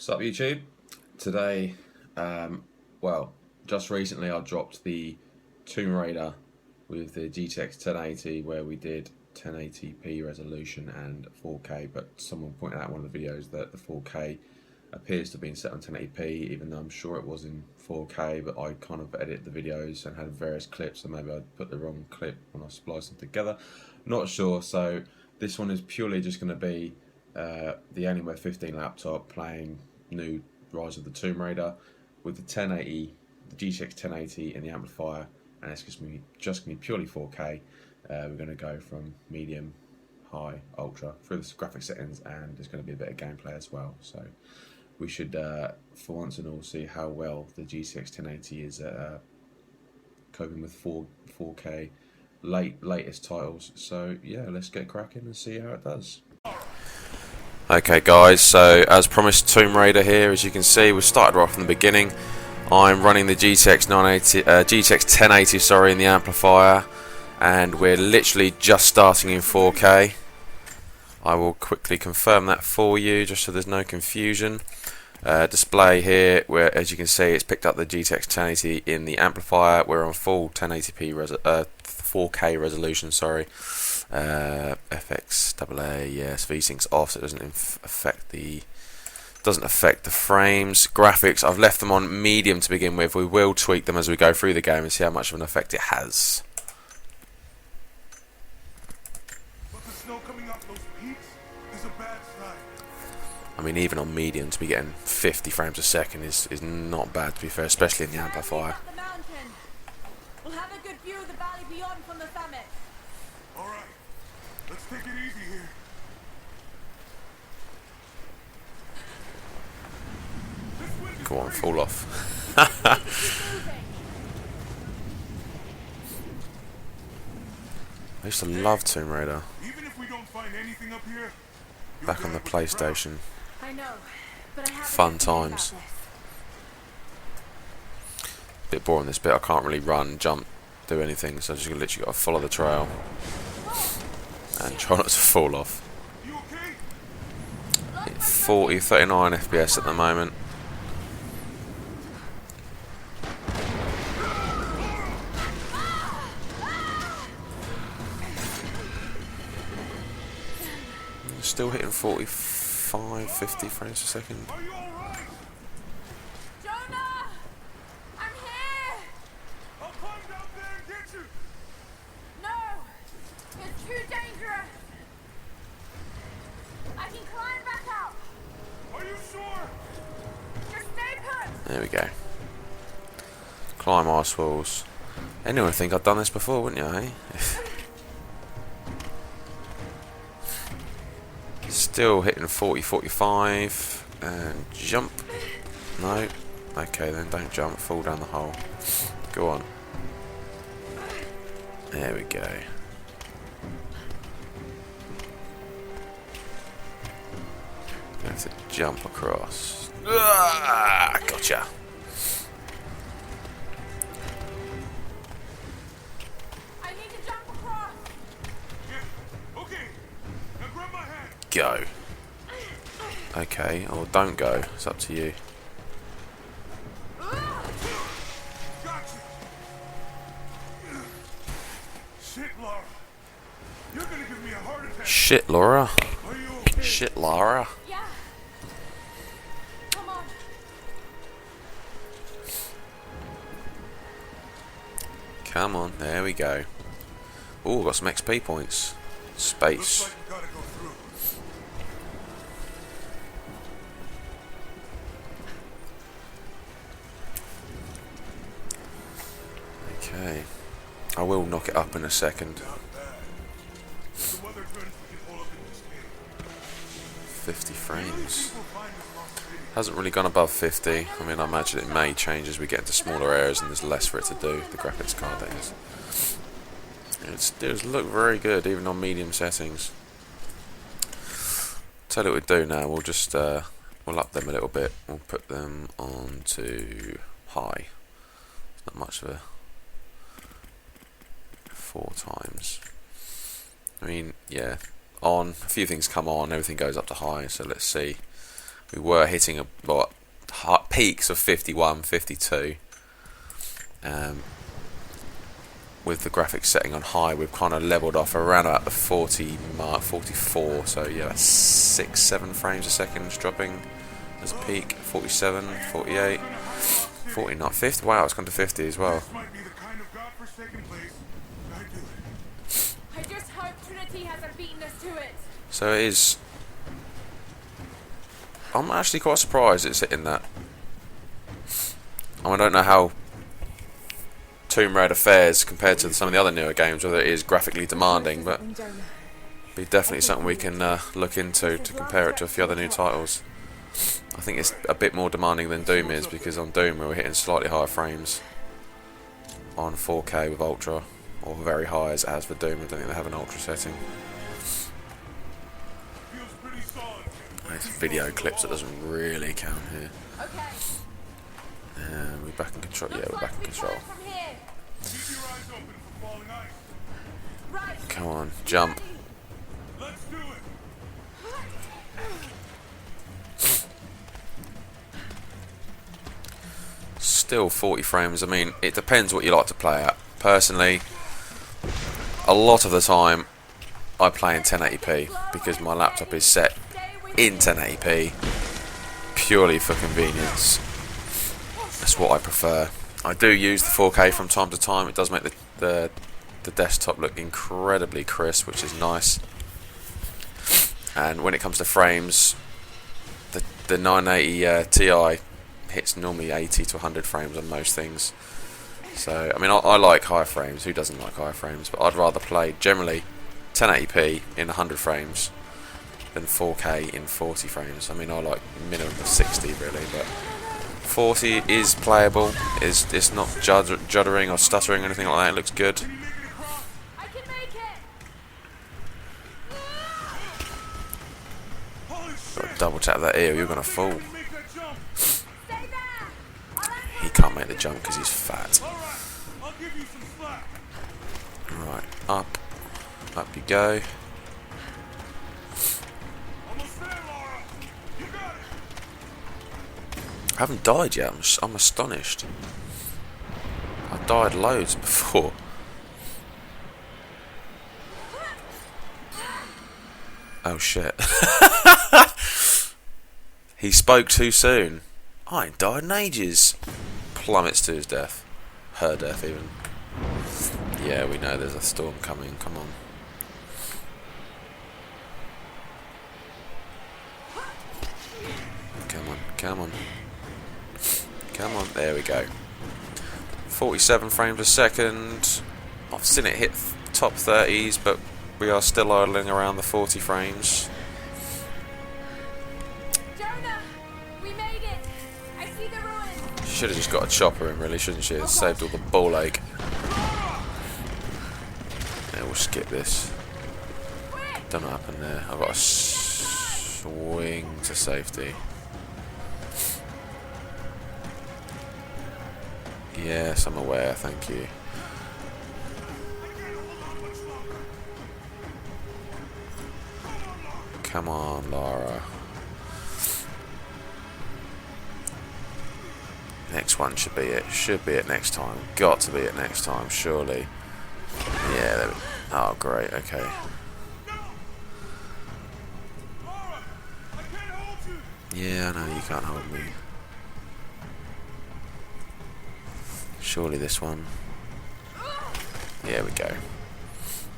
What's up, YouTube? Today, well, just recently I dropped the Tomb Raider with the GTX 1080 where we did 1080p resolution and 4K, but someone pointed out in one of the videos that the 4K appears to have been set on 1080p, even though I'm sure it was in 4K, but I kind of edited the videos and had various clips, so maybe I put the wrong clip when I spliced them together. Not sure, so this one is purely just going to be the Alienware 15 laptop playing new Rise of the Tomb Raider with the 1080, the GTX 1080 and the amplifier, and it's just going to be purely 4K. We're going to go from medium, high, ultra through the graphic settings, and there's going to be a bit of gameplay as well. So we should, for once and all, see how well the GTX 1080 is coping with 4K latest titles. So yeah, let's get cracking and see how it does. Okay guys, so as promised, Tomb Raider here. As you can see, we started right from the beginning. I'm running the GTX 1080 sorry, in the amplifier, and we're literally just starting in 4K. I will quickly confirm that for you just so there's no confusion. Display here, where as you can see it's picked up the GTX 1080 in the amplifier. We're on full 1080p 4K resolution, sorry. FX AA, yes, VSync's off, so it doesn't affect the frames. Graphics, I've left them on medium to begin with. We will tweak them as we go through the game and see how much of an effect it has. But the snow coming off those peaks is a bad sign. I mean, even on medium to be getting 50 frames a second is not bad, to be fair, especially in the amplifier. We'll have a good view of the valley beyond from the summit. All right, let's take it easy here. Go on, fall off. I used to love Tomb Raider. Even if we don't find anything up here, Back on the PlayStation. I know, but I have Fun times. Bit boring this bit. I can't really run, jump, do anything, so I just literally got to follow the trail and try not to fall off. You okay? 39 FPS at the moment. Still hitting 45, 50 frames per second. Are you all right? Jonah! I'm here! I'll climb down there and get you. No! It's too dangerous! I can climb back out! Are you sure? Just stay put! There we go. Climb ice walls. Anyone would think I'd done this before, wouldn't you, eh? Still hitting 40, 45, and jump. No. Okay, then don't jump, fall down the hole. Go on. There we go. You have to jump across. Ah, gotcha. I need to jump across! Yeah. Okay. Now grab my hand. Go. Okay, or don't go. It's up to you. Got you. Shit, Laura. You're gonna give me a heart attack. Shit, Laura. Are you okay? Shit, Laura. Yeah! Come on! Come on, there we go. Ooh, got some XP points. Space. Looks like we gotta go through. Okay. I will knock it up in a second. Not bad. The weather trends we can hold up in this game. 50 frames. People find this lost city. Hasn't really gone above 50. I mean, I imagine it may change as we get into smaller areas and there's less for it to do. The graphics card, that is. It does look very good, even on medium settings. Tell you what we do now. We'll just we'll up them a little bit. We'll put them on to high. Not much of a 4 times. I mean, yeah. On a few things come on, everything goes up to high. So let's see We were hitting peaks of 51, 52. With the graphics setting on high, we've kind of leveled off around about the 40 mark, 44. So yeah, that's 6-7 frames a second dropping as a peak. 47, 48, 49, 50. Wow, it's gone to 50 as well. This might be the kind of godforsaken place I do it. I just hope Trinity hasn't beaten us to it. So it is. I'm actually quite surprised it's hitting that. I don't know how Tomb Raider fares compared to some of the other newer games, whether it is graphically demanding, but be definitely something we can look into to compare it to a few other new titles. I think it's a bit more demanding than Doom is, because on Doom we were hitting slightly higher frames on 4K with Ultra, or very high as it has for Doom. I don't think they have an Ultra setting. Feels pretty solid. It's video clips that doesn't really count here. Okay. We're back in control. Yeah, we're back in control. From here. Keep your eyes open for falling ice. Right. Come on, jump. Let's do it. Still 40 frames. I mean, it depends what you like to play at. Personally, a lot of the time I play in 1080p because my laptop is set in 1080p purely for convenience. That's what I prefer. I do use the 4K from time to time. It does make the desktop look incredibly crisp, which is nice. And when it comes to frames, the 980 Ti hits normally 80 to 100 frames on most things. So, I mean, I like higher frames. Who doesn't like higher frames? But I'd rather play generally 1080p in 100 frames than 4K in 40 frames. I mean, I like minimum of 60 really, but 40 is playable. It's not juddering or stuttering or anything like that. It looks good. I can make it. Holy Got shit. to double tap that ear, you're gonna fall. Make that jump. Stay there. He can't make the jump because he's fat. All right. I'll give you some slack. Right, up you go. Almost there, Laura. You got it. I haven't died yet. I'm astonished. I've died loads before. Oh shit. He spoke too soon. I ain't died in ages. Plummets to his death. Her death even. Yeah, we know there's a storm coming. Come on. Come on, come on. Come on, there we go. 47 frames a second. I've seen it hit top 30s, but we are still idling around the 40 frames. Jonah, we made it. I see the ruins. She should have just got a chopper in, really, shouldn't she? It saved all the ball ache. Yeah, we'll skip this. Don't know what happened there. I've got a swing to safety. Yes, I'm aware, thank you. Come on, Lara. Next one should be it. Should be it next time. Got to be it next time, surely. Yeah, there we... Oh, great, okay. Yeah, I know you can't hold me. Surely this one. There we go.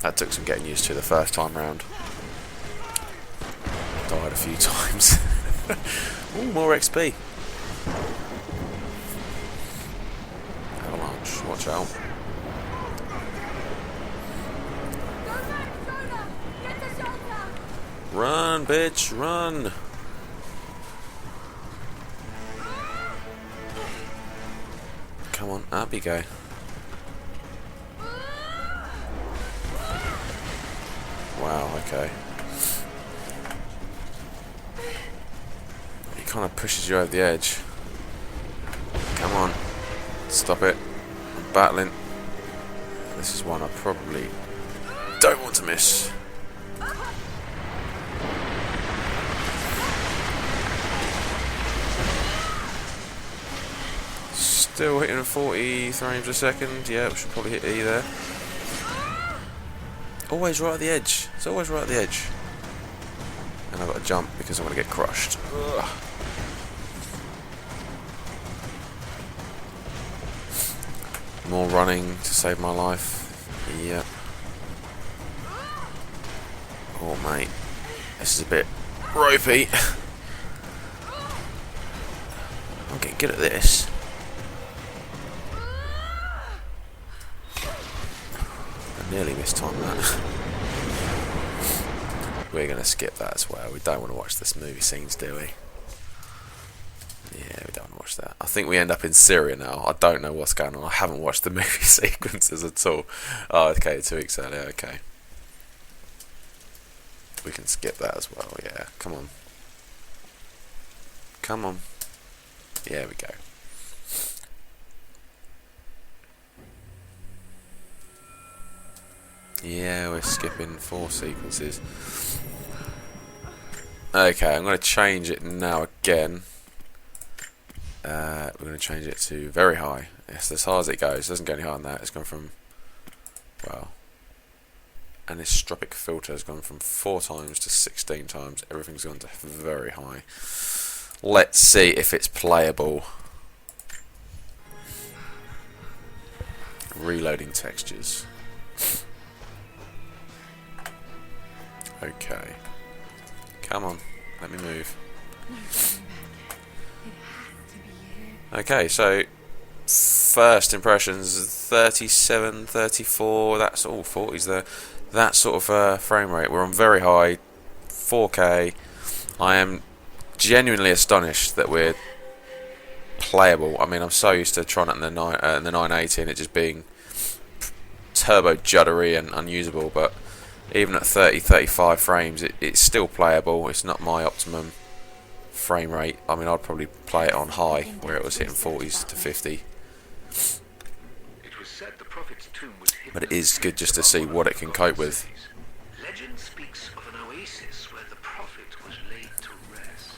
That took some getting used to the first time round. Died a few times. Ooh, more XP. Avalanche, watch out. Go back, Jonah. Get the shelter. Run, bitch, run. Come on, up you go. Wow, okay. He kind of pushes you over the edge. Come on. Stop it. I'm battling. This is one I probably don't want to miss. Still hitting 40 frames a second. Yeah, we should probably hit E there. Always right at the edge. It's always right at the edge. And I've got to jump because I'm going to get crushed. Ugh. More running to save my life. Yep. Oh, mate. This is a bit ropey. I'm getting good at this. I nearly mistimed that. We're going to skip that as well. We don't want to watch this movie scenes, do we? Yeah, we don't want to watch that. I think we end up in Syria now. I don't know what's going on. I haven't watched the movie sequences at all. Oh, okay, 2 weeks earlier. Okay. We can skip that as well. Yeah, come on. Come on. Yeah, we go. Yeah, we're skipping 4 sequences. Okay, I'm going to change it now again. We're going to change it to very high. It's as high as it goes. It doesn't go any higher than that. It's gone from, well, anisotropic filter has gone from 4 times to 16 times. Everything's gone to very high. Let's see if it's playable. Reloading textures. Okay. Come on, let me move. Okay, so first impressions 37, 34, that's all 40s there. That sort of frame rate. We're on very high 4K. I am genuinely astonished that we're playable. I mean, I'm so used to trying it in the 980 and it just being turbo juddery and unusable, but even at 30, 35 frames, it's still playable. It's not my optimum frame rate. I mean, I'd probably play it on high, where it was hitting 40s to 50. But it is good just to see what it can cope with. Legend speaks of an oasis where the prophet was laid to rest.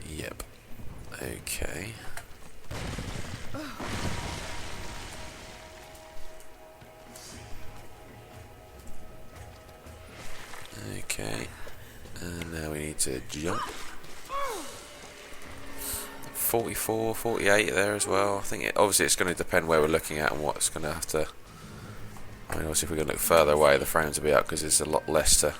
Yep. Okay. Okay. And now we need to jump. 44, 48 there as well. I think obviously it's going to depend where we're looking at and what's going to have to. I mean, obviously if we're going to look further away, the frames will be up because it's a lot less to.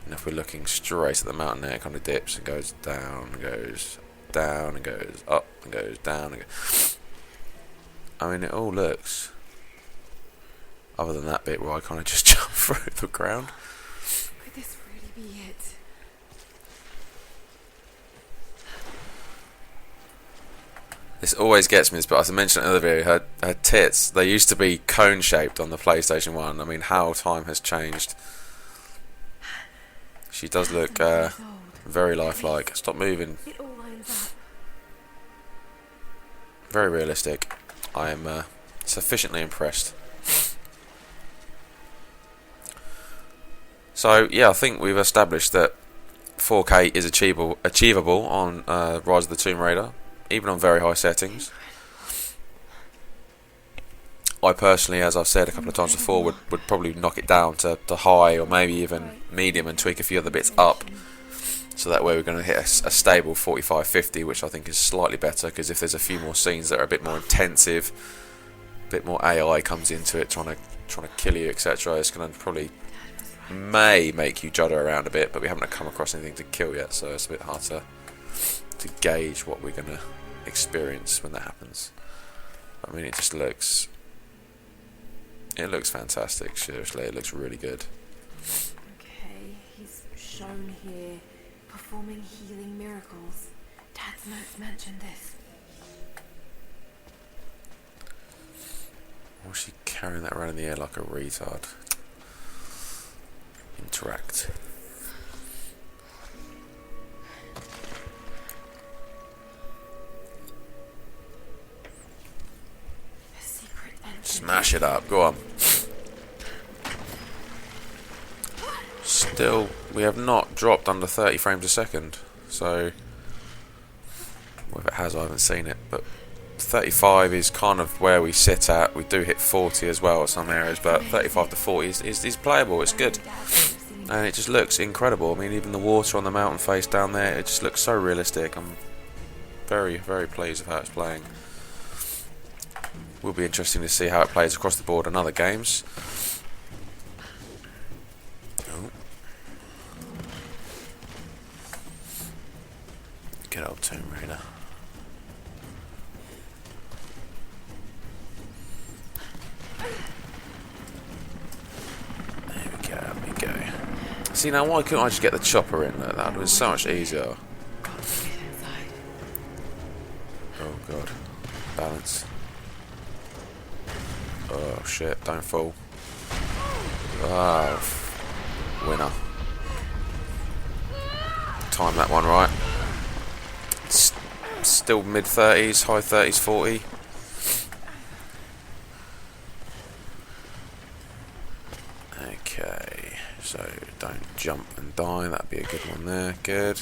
And if we're looking straight at the mountain there, it kind of dips and goes down and goes down and goes up and goes down. And I mean, it all looks. Other than that bit where I kind of just jump through the ground. Could this really be it? This always gets me, but as I mentioned in the other video, her tits, they used to be cone-shaped on the PlayStation 1. I mean, how time has changed. She does look very lifelike. Stop moving. It all lines up. Very realistic. I am sufficiently impressed. So, yeah, I think we've established that 4K is achievable on Rise of the Tomb Raider, even on very high settings. I personally, as I've said a couple of times before, would probably knock it down to high or maybe even medium and tweak a few other bits up. So that way we're going to hit a stable 45-50, which I think is slightly better, because if there's a few more scenes that are a bit more intensive, a bit more AI comes into it, trying to kill you, etc., it's going to probably may make you judder around a bit, but we haven't come across anything to kill yet, so it's a bit hard to gauge what we're going to experience when that happens. I mean, it just looks fantastic. Seriously, it looks really good. Okay, he's shown here performing healing miracles. Dad's notes mentioned this. Why is she carrying that around in the air like a retard? Interact. Smash it up, go on. Still, we have not dropped under 30 frames a second, so whether it has, I haven't seen it, but 35 is kind of where we sit at. We do hit 40 as well at some areas, but 35 to 40 is playable. It's good, and it just looks incredible. I mean, even the water on the mountain face down there, it just looks so realistic. I'm very, very pleased with how it's playing. Will be interesting to see how it plays across the board in other games. Oh. Good old Tomb Raider. There we go. See, now why couldn't I just get the chopper in there? That would have been so much easier. Oh god. Balance. Oh shit, don't fall. Ah, winner. Time that one right. Still mid 30s, high 30s, 40. Okay, so don't jump and die, that'd be a good one there, good.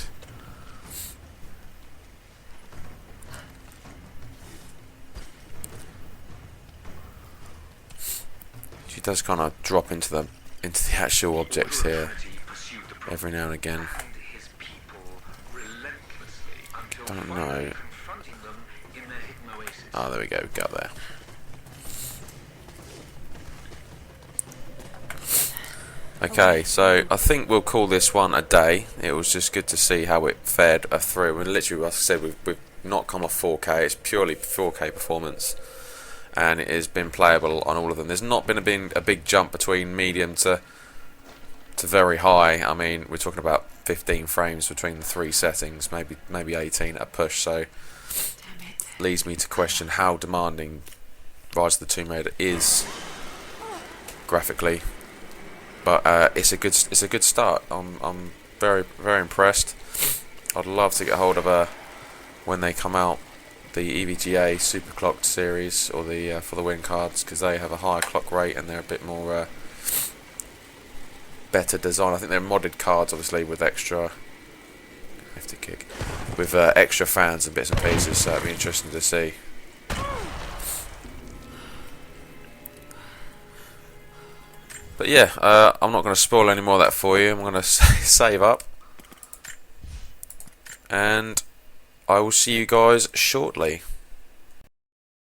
She does kind of drop into the actual objects here every now and again. Don't know. Oh, there we go, we got there. Okay, so I think we'll call this one a day. It was just good to see how it fared through. And literally, as I said, we've not come off 4K. It's purely 4K performance, and it has been playable on all of them. There's not been a big jump between medium to very high. I mean, we're talking about 15 frames between the three settings, maybe 18 at a push. So leads me to question how demanding Rise of the Tomb Raider is graphically. But it's a good start. I'm very, very impressed. I'd love to get hold of when they come out, the EVGA Superclocked series, or the For the Win cards, because they have a higher clock rate and they're a bit more better design. I think they're modded cards, obviously, with extra hefty kick, with extra fans and bits and pieces. So it'd be interesting to see. But yeah, I'm not going to spoil any more of that for you. I'm going to save up, and I will see you guys shortly.